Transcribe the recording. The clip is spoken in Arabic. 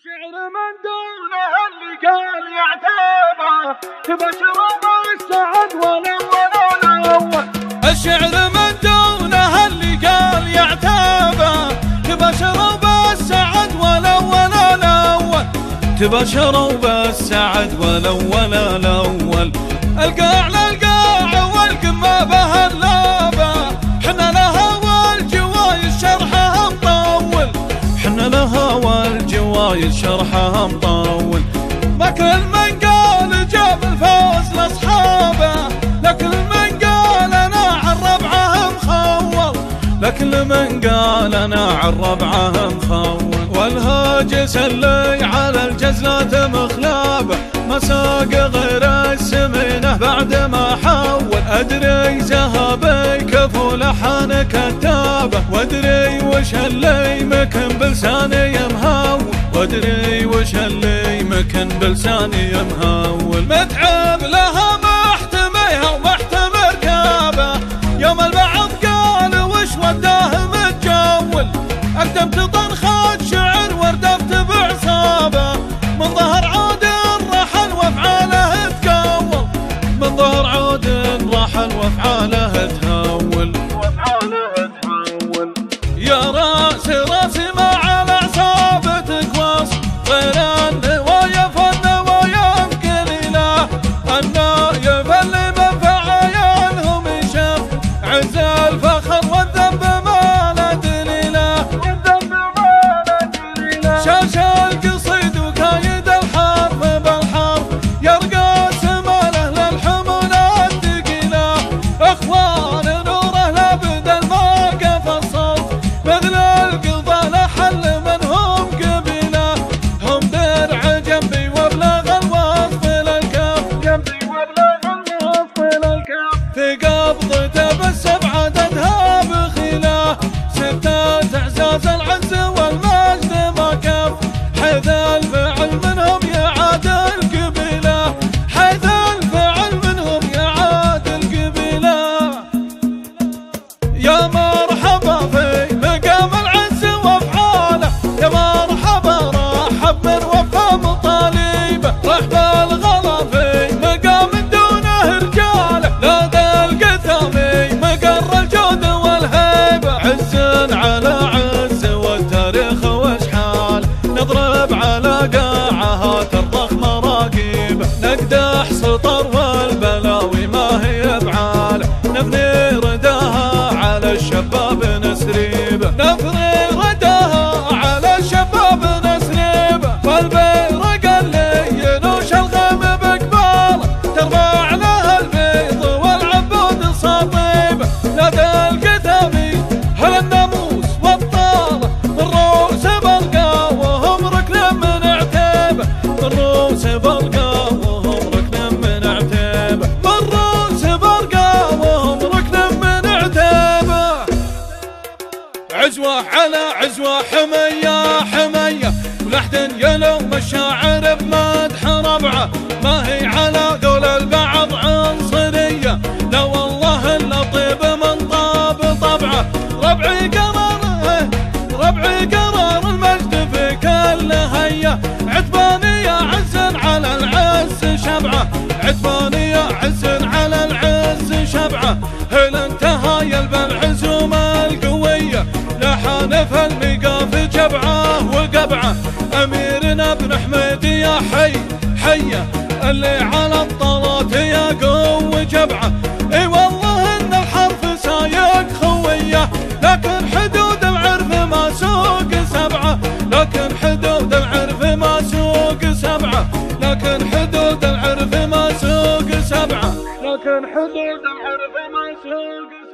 شعر من دونه اللي قال يعتابه تبشر بالسعد ولو الشعر من دونه اللي قال يعتابه تبشر بالسعد ولو تبشروا بالسعد ولو الأول القاع للقاع والقمة بها اللابة حنا لها والجوايل شرحها مطول حنا لها والجوايل شرحها مطول ما كل من قال جاب الفوز لاصحابه لكن من قال انا عن ربعه مخول لكن من قال انا عن ربعه مخول والهاجس اللي على الجزلات مخلابه ما ساق غير السمينه بعد ما حول ادري ذهبي كفو لحن كتابه وادري وش اللي يمكن بلساني مهول وادري وش اللي يمكن بلساني مهول متعب لها محتميها ومحتمي ركابه يوم البعض قال وش وداه متجول اقدمت طنخات شعر وردفت بعصابه من ظهر عود رحل وافعاله تكول من ظهر عود رحل وافعاله تهول يا راسي ما على اعصابتك وصف غير النوايا فالنوايا قليله النايف اللي من فعيانهم يشف عز الفخر والذنب ما له دليله شاش القصيد وكايد الحرف بالحرف يرقى سماله للحمولة الثقيله اخوان نوره لابد ما قف الصوت مثل القضا لحل منهم قبيله هم درع جنبي وابلغ الوصف للكف في قبضته بالسبع عددها بخيله ستة اعزاز العز والمجد ما كف حيث الفعل منهم يعاد القبيله حيث الفعل منهم يعاد القبيله يا مرحبا في مقام العز وافعاله يا مرحبا رحب من وفى مطالبه رحب الغلا في مقام دونه رجاله نادى القثامي مقر الجود والهيبه عز على عز والتاريخ واشحال نضرب على قاعها ترضخ مراقيبه نقدح سطر والبلاوي ما هي بعاله نفني رداها على الشباب نسريبه نفني رداها على الشباب نسريبه والبيرق اللي ينوش الغيم بقباله ترفع له البيض والعبود صبيبه نادى القثامي هل الناموس والطاله بالروس بلقى وهم ركن من عتيبه بالروس بلقى وهم ركن من عتيبه بالروس بلقى وهم ركن من عتيبه عزوه على عزوه حميه ولحد يلوم الشاعر بمدح ربعه ما هي على قول البعض عنصريه لا والله اللطيب من طاب طبعه ربعي قرار المجد في كل هيه عتباني عز على العز شبعه عتباني عز على العز شبعه هل انتهى يلبى العزوم القويه لحن في الميقاف جبعه وقبعه اميرنا بن حميد يا حيه اللي على الطلات يا قوه جبعه اي والله ان الحرف سايق خويه لكن حدود العرف ما سوق سبعه لكن حدود العرف ما سوق سبعه لكن حدود العرف ما سوق سبعه لكن حدود العرف ما سوق